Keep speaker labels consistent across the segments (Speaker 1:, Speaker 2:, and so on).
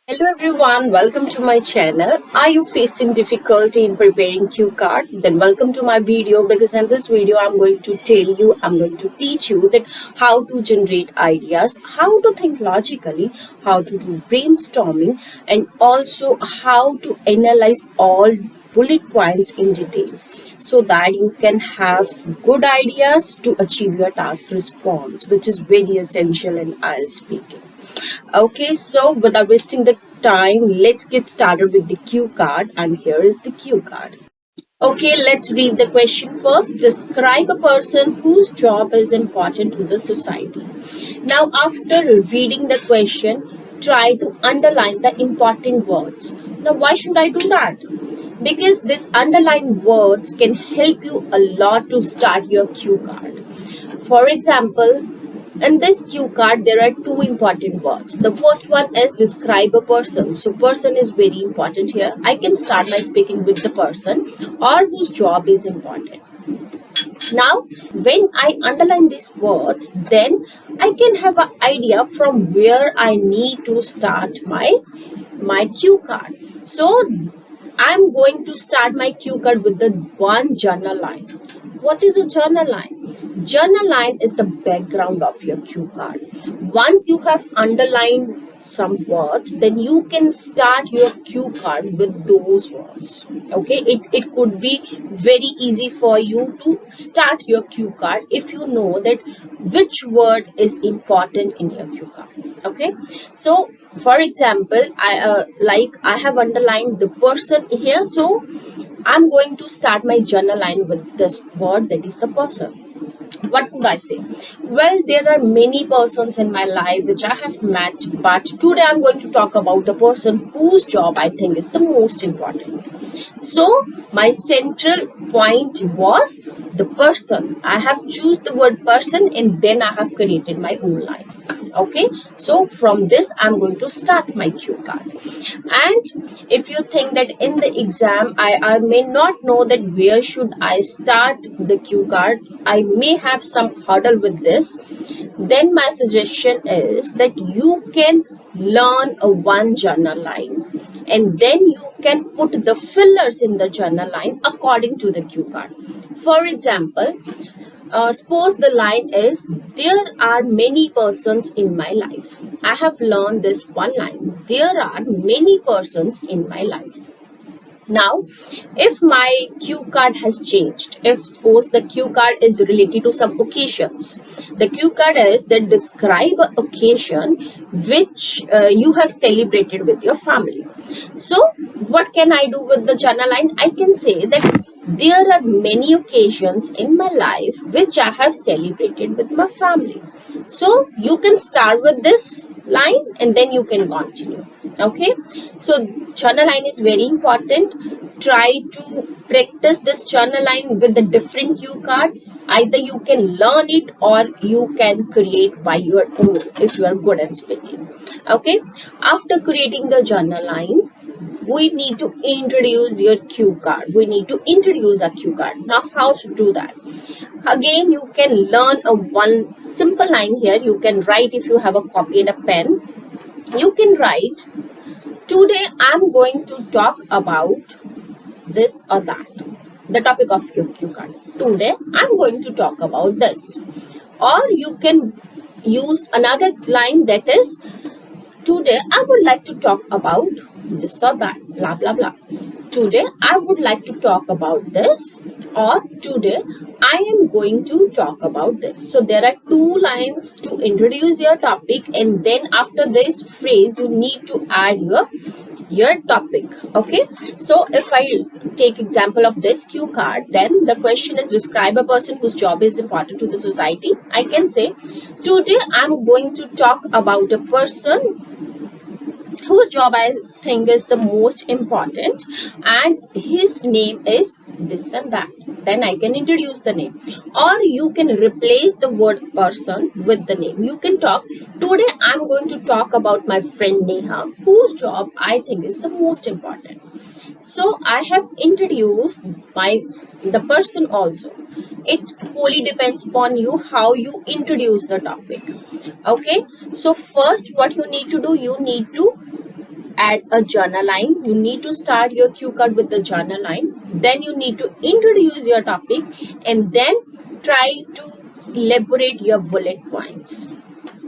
Speaker 1: Hello everyone, welcome to my channel. Are you facing difficulty in preparing cue card? Then welcome to my video, because in this video I'm going to teach you that how to generate ideas, how to think logically, how to do brainstorming, and also how to analyze all bullet points in detail so that you can have good ideas to achieve your task response, which is very essential in IELTS speaking. Okay, so without wasting the time, let's get started with the cue card. And here is the cue card. Okay, let's read the question first. Describe a person whose job is important to the society. Now, after reading the question, try to underline the important words. Now, why should I do that? Because these underlined words can help you a lot to start your cue card. For example, in this cue card, there are two important words. The first one is describe a person. So person is very important here. I can start by speaking with the person or whose job is important. Now, when I underline these words, then I can have an idea from where I need to start my cue card. So I'm going to start my cue card with the one journal line. What is a journal line? Journal line is the background of your cue card. Once you have underlined some words, then you can start your cue card with those words. Okay, it could be very easy for you to start your cue card if you know that which word is important in your cue card. Okay, so for example, I have underlined the person here, so I'm going to start my journal line with this word, that is the person. What would I say? Well, there are many persons in my life which I have met, but today I'm going to talk about a person whose job I think is the most important. So my central point was the person. I have choose the word person and then I have created my own line. Okay, so from this I'm going to start my cue card. And if you think that in the exam I may not know that where should I start the cue card, I may have some hurdle with this, then my suggestion is that you can learn a one journal line and then you can put the fillers in the journal line according to the cue card. For example, suppose the line is, there are many persons in my life. I have learned this one line. There are many persons in my life. Now, if my cue card has changed, if suppose the cue card is related to some occasions, the cue card is that describe an occasion which you have celebrated with your family. So, what can I do with the journal line? I can say that there are many occasions in my life which I have celebrated with my family. So, you can start with this line and then you can continue. Okay, so journal line is very important. Try to practice this journal line with the different cue cards. Either you can learn it or you can create by your own if you are good at speaking. Okay, after creating the journal line, we need to introduce your cue card. We need to introduce a cue card. Now, how to do that? Again, you can learn a one simple line here. You can write if you have a copy and a pen. You can write, today I'm going to talk about this or that. The topic of your cue card. Today I'm going to talk about this. Or you can use another line, that is, today I would like to talk about this or that, blah blah blah. Today I would like to talk about this, or today I am going to talk about this. So there are two lines to introduce your topic, and then after this phrase you need to add your topic. Okay, so if I take example of this cue card, then the question is describe a person whose job is important to the society. I can say, today I'm going to talk about a person whose job I think is the most important, and his name is this and that. Then I can introduce the name, or you can replace the word person with the name. You can talk, today I'm going to talk about my friend Neha, whose job I think is the most important. So I have introduced the person also. It wholly depends upon you how you introduce the topic. Okay, so first what you need to do, you need to add a journal line. You need to start your cue card with the journal line. Then you need to introduce your topic and then try to elaborate your bullet points.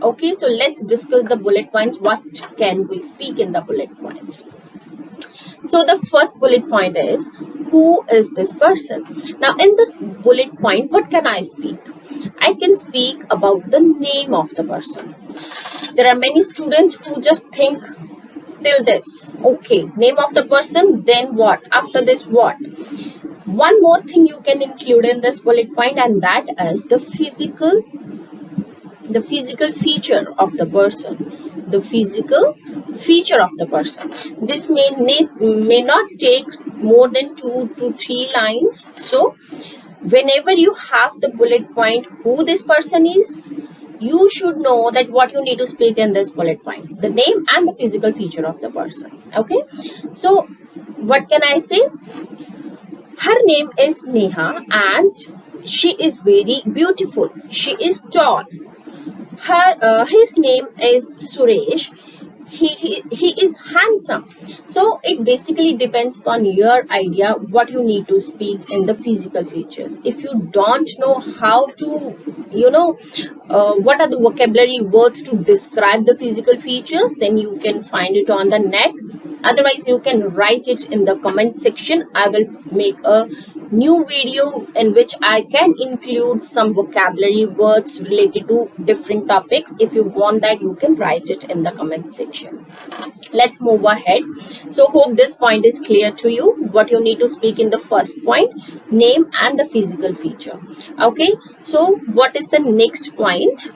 Speaker 1: Okay, so let's discuss the bullet points. What can we speak in the bullet points? So the first bullet point is, who is this person? Now in this bullet point, what can I speak? I can speak about the name of the person. There are many students who just think till this. Okay, name of the person, then what? After this, what? One more thing you can include in this bullet point, and that is the physical feature of the person. The physical feature of the person. This may not take more than 2 to 3 lines. So whenever you have the bullet point who this person is, you should know that what you need to speak in this bullet point, the name and the physical feature of the person. Okay, so what can I say? Her name is Neha and she is very beautiful. She is tall. His name is Suresh. He is handsome. So it basically depends upon your idea what you need to speak in the physical features. If you don't know how to, what are the vocabulary words to describe the physical features, then you can find it on the net. Otherwise you can write it in the comment section. I will make a new video in which I can include some vocabulary words related to different topics. If you want that, you can write it in the comment section. Let's move ahead. So hope this point is clear to you. What you need to speak in the first point, name and the physical feature. Okay, so what is the next point?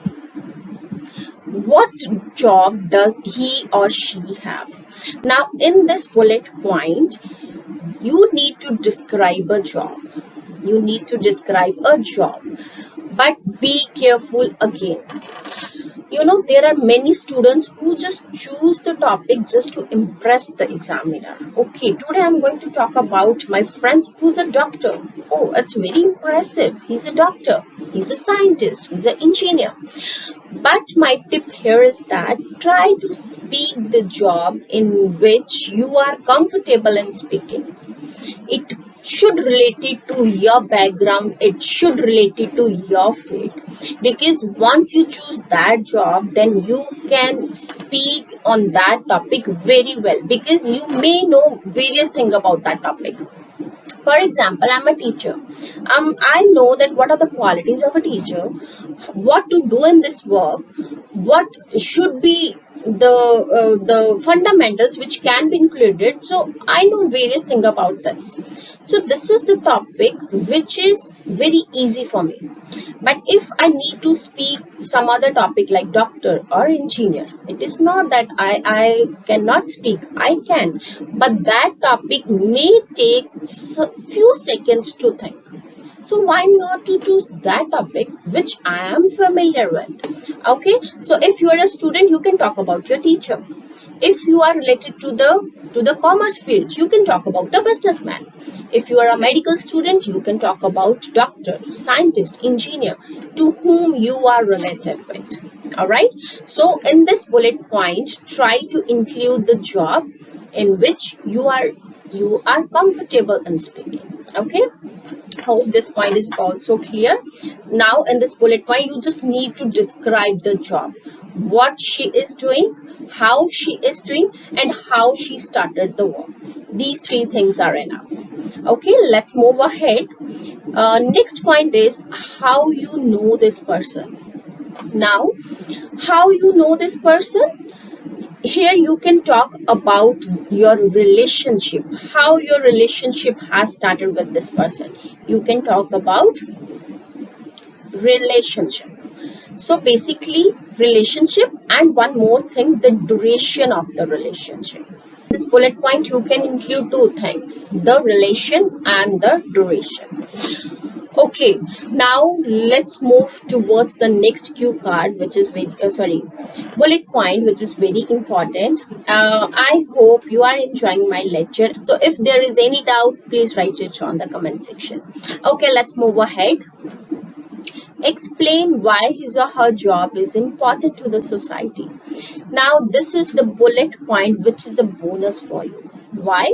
Speaker 1: What job does he or she have? Now in this bullet point, you need to describe a job. You need to describe a job, but be careful again. There are many students who just choose the topic just to impress the examiner. Okay, today I'm going to talk about my friend who's a doctor. Oh, it's very impressive. He's a doctor. He's a scientist. He's an engineer. But my tip here is that try to speak the job in which you are comfortable in speaking. It should relate it to your background. It should relate it to your field, because once you choose that job, then you can speak on that topic very well, because you may know various things about that topic. For example, I'm a teacher. I know that what are the qualities of a teacher, what to do in this work, what should be the fundamentals which can be included. So I know various things about this. So this is the topic which is very easy for me. But if I need to speak some other topic like doctor or engineer, it is not that I cannot speak. I can, but that topic may take few seconds to think. So why not to choose that topic which I am familiar with? Okay, so if you are a student, you can talk about your teacher. If you are related to the commerce field, you can talk about a businessman. If you are a medical student, you can talk about doctor, scientist, engineer, to whom you are related with. All right, so in this bullet point, try to include the job in which you are comfortable in speaking. Okay, hope this point is also clear. Now in this bullet point, you just need to describe the job, what she is doing, how she is doing, and how she started the work. These 3 things are enough. Okay, let's move ahead. Next point is how you know this person. Now, how you know this person? Here you can talk about your relationship, how your relationship has started with this person. You can talk about relationship. So basically relationship, and one more thing, the duration of the relationship. This bullet point you can include 2 things, the relation and the duration. Okay, now let's move towards the next cue card, which is bullet point, which is very important. I hope you are enjoying my lecture. So if there is any doubt, please write it on the comment section. Okay, let's move ahead. Explain why his or her job is important to the society. Now, this is the bullet point, which is a bonus for you. Why?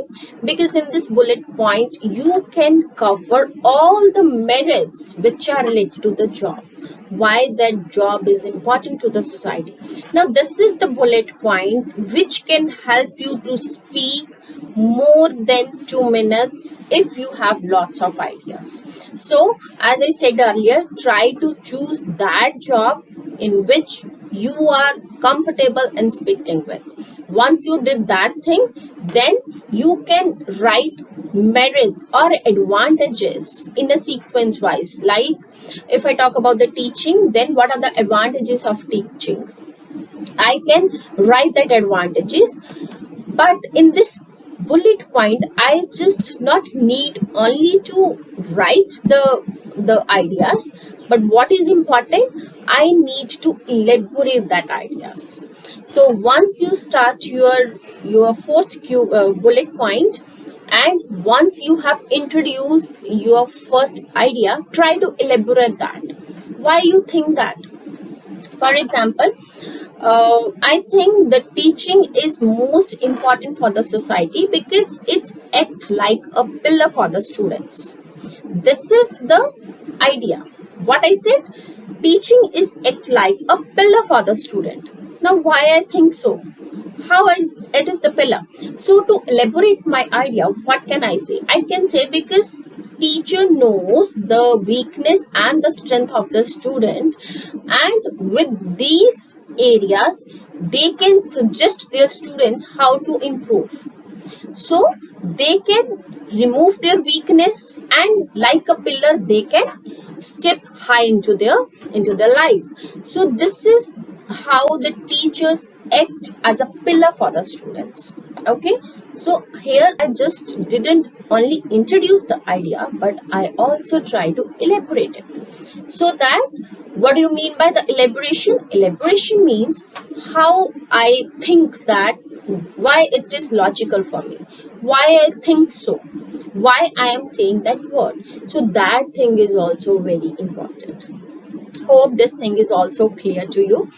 Speaker 1: Because in this bullet point, you can cover all the merits which are related to the job. Why that job is important to the society. Now, this is the bullet point which can help you to speak more than 2 minutes if you have lots of ideas. So, as I said earlier, try to choose that job in which you are comfortable in speaking with. Once you did that thing, then you can write merits or advantages in a sequence wise. Like if I talk about the teaching, then what are the advantages of teaching? I can write that advantages, but in this bullet point I just not need only to write the ideas, but what is important, I need to elaborate that ideas. So once you start your fourth bullet point, and once you have introduced your first idea, try to elaborate that. Why you think that? For example, I think the teaching is most important for the society because it's act like a pillar for the students. This is the idea. What I said, teaching is act like a pillar for the student. Now, why I think so? How is it is the pillar? So to elaborate my idea, what can I say? I can say because teacher knows the weakness and the strength of the student, and with these areas they can suggest their students how to improve, so they can remove their weakness, and like a pillar they can step high into their life. So this is how the teachers act as a pillar for the students. Okay, so here I just didn't only introduce the idea, but I also try to elaborate it. So that, what do you mean by the elaboration? Elaboration means how I think that, why it is logical for me, why I think so, why I am saying that word. So that thing is also very important. Hope this thing is also clear to you.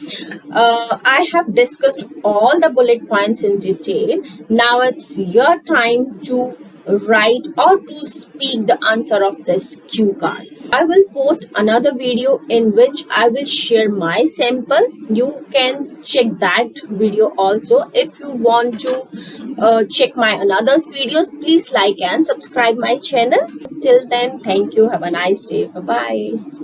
Speaker 1: I have discussed all the bullet points in detail. Now it's your time to write or to speak the answer of this cue card. I will post another video in which I will share my sample. You can check that video also. If you want to check my another videos, please like and subscribe my channel. Till then, thank you. Have a nice day. Bye bye.